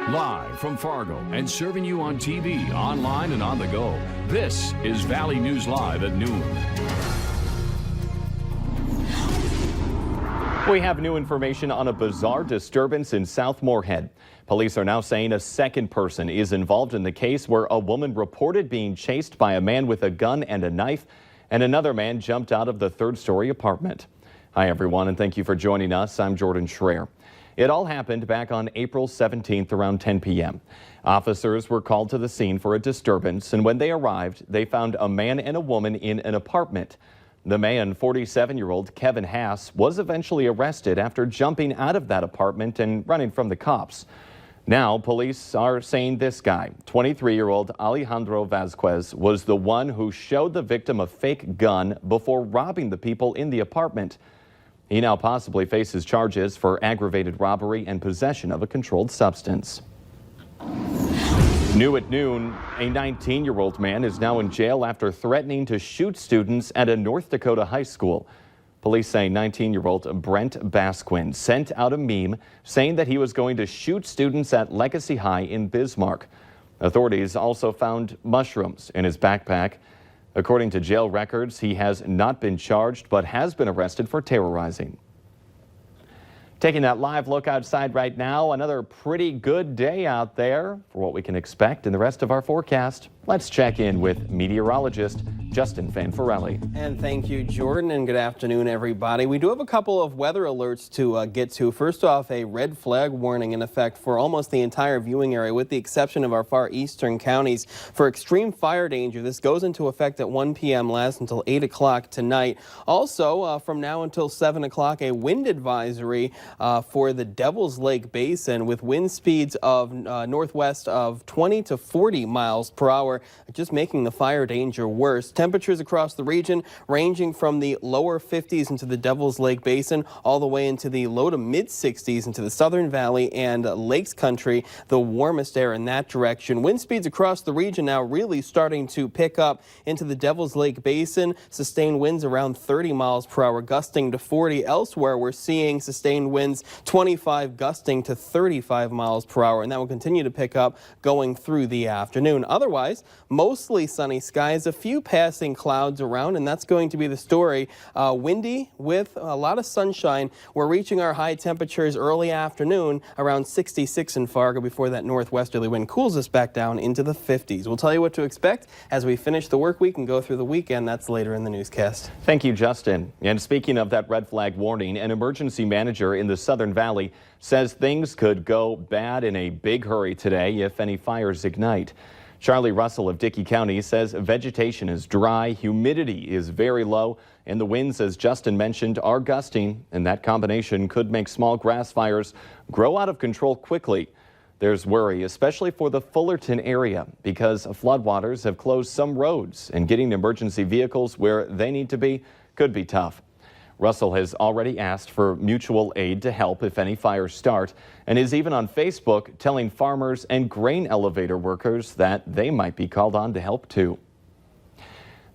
Live from Fargo and serving you on TV, online, and on the go. This is Valley News Live at noon. We have new information on a bizarre disturbance in South Moorhead. Police are now saying a second person is involved in the case where a woman reported being chased by a man with a gun and a knife, and another man jumped out of the third-story apartment. Hi, everyone, and thank you for joining us. I'm Jordan Schreier. It all happened back on April 17th around 10 p.m. Officers were called to the scene for a disturbance, and when they arrived, they found a man and a woman in an apartment. The man, 47-year-old Kevin Hass, was eventually arrested after jumping out of that apartment and running from the cops. Now, police are saying this guy, 23-year-old Alejandro Vasquez, was the one who showed the victim a fake gun before robbing the people in the apartment. He now possibly faces charges for aggravated robbery and possession of a controlled substance. New at noon, a 19-year-old man is now in jail after threatening to shoot students at a North Dakota high school. Police say 19-year-old Brent Basquin sent out a meme saying that he was going to shoot students at Legacy High in Bismarck. Authorities also found mushrooms in his backpack. According to jail records, he has not been charged but has been arrested for terrorizing. Taking that live look outside right now, another pretty good day out there for what we can expect in the rest of our forecast. Let's check in with meteorologist Justin Fanfarelli. And thank you, Jordan, and good afternoon, everybody. We do have a couple of weather alerts to get to. First off, a red flag warning in effect for almost the entire viewing area, with the exception of our far eastern counties, for extreme fire danger. This goes into effect at 1 p.m., lasts until 8 o'clock tonight. Also, from now until 7 o'clock, a wind advisory for the Devil's Lake Basin with wind speeds of northwest of 20 to 40 miles per hour, just making the fire danger worse. Temperatures across the region ranging from the lower 50s into the Devil's Lake Basin all the way into the low to mid 60s into the Southern Valley and Lakes Country, the warmest air in that direction. Wind speeds across the region now really starting to pick up into the Devil's Lake Basin. Sustained winds around 30 miles per hour, gusting to 40. Elsewhere, we're seeing sustained winds 25 gusting to 35 miles per hour, and that will continue to pick up going through the afternoon. Otherwise, mostly sunny skies, a few passing clouds around, and that's going to be the story. Windy with a lot of sunshine. We're reaching our high temperatures early afternoon, around 66 in Fargo, before that northwesterly wind cools us back down into the 50s. We'll tell you what to expect as we finish the work week and go through the weekend. That's later in the newscast. Thank you, Justin. And speaking of that red flag warning, an emergency manager in the Southern Valley says things could go bad in a big hurry today if any fires ignite. Charlie Russell of Dickey County says vegetation is dry, humidity is very low, and the winds, as Justin mentioned, are gusting, and that combination could make small grass fires grow out of control quickly. There's worry, especially for the Fullerton area, because floodwaters have closed some roads, and getting emergency vehicles where they need to be could be tough. Russell has already asked for mutual aid to help if any fires start, and is even on Facebook telling farmers and grain elevator workers that they might be called on to help too.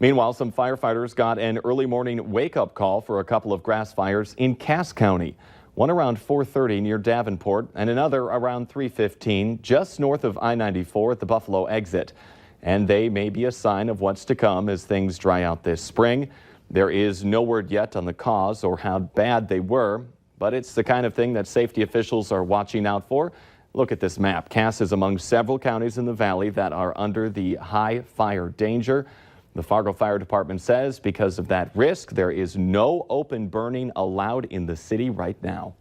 Meanwhile, some firefighters got an early morning wake-up call for a couple of grass fires in Cass County. One around 4:30 near Davenport, and another around 3:15 just north of I-94 at the Buffalo exit. And they may be a sign of what's to come as things dry out this spring. There is no word yet on the cause or how bad they were, but it's the kind of thing that safety officials are watching out for. Look at this map. Cass is among several counties in the valley that are under the high fire danger. The Fargo Fire Department says because of that risk, there is no open burning allowed in the city right now.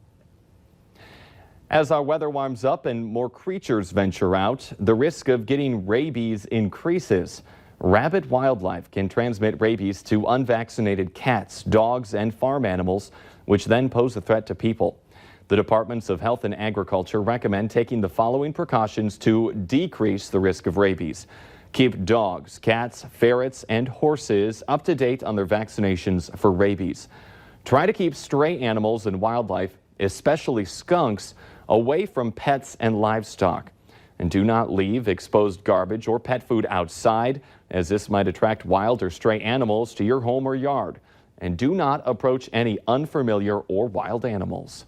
As our weather warms up and more creatures venture out, the risk of getting rabies increases. Rabid wildlife can transmit rabies to unvaccinated cats, dogs, and farm animals, which then pose a threat to people. The Departments of Health and Agriculture recommend taking the following precautions to decrease the risk of rabies. Keep dogs, cats, ferrets, and horses up to date on their vaccinations for rabies. Try to keep stray animals and wildlife, especially skunks, away from pets and livestock. And do not leave exposed garbage or pet food outside, as this might attract wild or stray animals to your home or yard. And do not approach any unfamiliar or wild animals.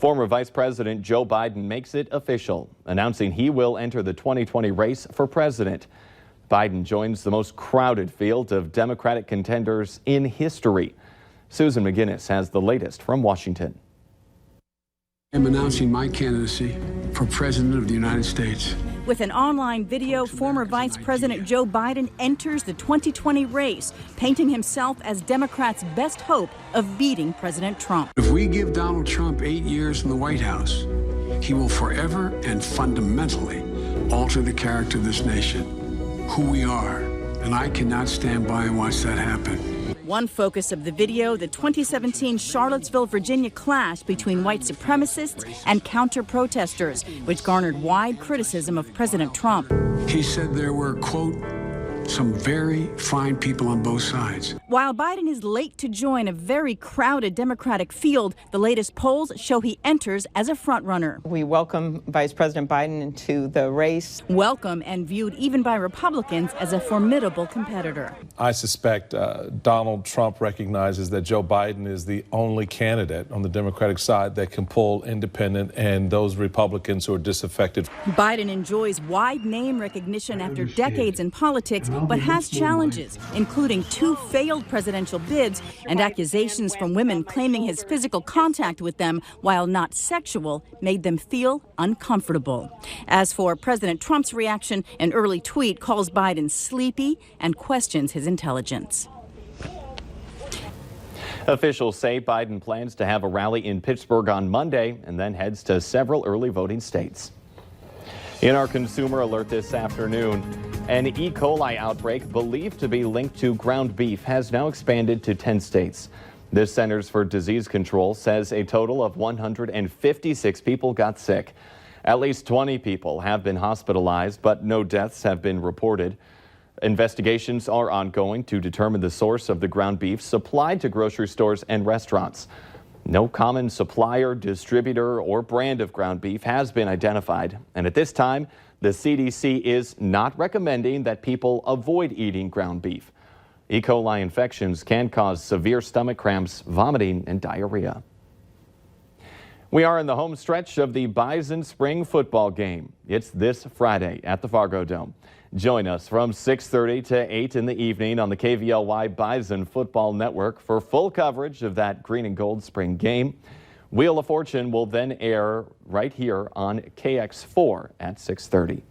Former Vice President Joe Biden makes it official, announcing he will enter the 2020 race for president. Biden joins the most crowded field of Democratic contenders in history. Susan McGinnis has the latest from Washington. I'm announcing my candidacy for President of the United States. With an online video, former Vice President Joe Biden enters the 2020 race, painting himself as Democrats' best hope of beating President Trump. If we give Donald Trump 8 years in the White House, he will forever and fundamentally alter the character of this nation, who we are, and I cannot stand by and watch that happen. One focus of the video, the 2017 Charlottesville, Virginia clash between white supremacists and counter-protesters, which garnered wide criticism of President Trump. He said there were, quote, some very fine people on both sides. While Biden is late to join a very crowded Democratic field, the latest polls show he enters as a frontrunner. We welcome Vice President Biden into the race. Welcome and viewed even by Republicans as a formidable competitor. I suspect Donald Trump recognizes that Joe Biden is the only candidate on the Democratic side that can pull independent and those Republicans who are disaffected. Biden enjoys wide name recognition after decades in politics, but has challenges, including 2 failed presidential bids and accusations from women claiming his physical contact with them, while not sexual, made them feel uncomfortable. As for President Trump's reaction, an early tweet calls Biden sleepy and questions his intelligence. Officials say Biden plans to have a rally in Pittsburgh on Monday and then heads to several early voting states. In our consumer alert this afternoon, an E. coli outbreak believed to be linked to ground beef has now expanded to 10 states. The Centers for Disease Control says a total of 156 people got sick. At least 20 people have been hospitalized, but no deaths have been reported. Investigations are ongoing to determine the source of the ground beef supplied to grocery stores and restaurants. No common supplier, distributor, or brand of ground beef has been identified. And at this time, the CDC is not recommending that people avoid eating ground beef. E. coli infections can cause severe stomach cramps, vomiting, and diarrhea. We are in the home stretch of the Bison Spring football game. It's this Friday at the Fargo Dome. Join us from 6:30 to 8 in the evening on the KVLY Bison Football Network for full coverage of that green and gold spring game. Wheel of Fortune will then air right here on KX4 at 6:30.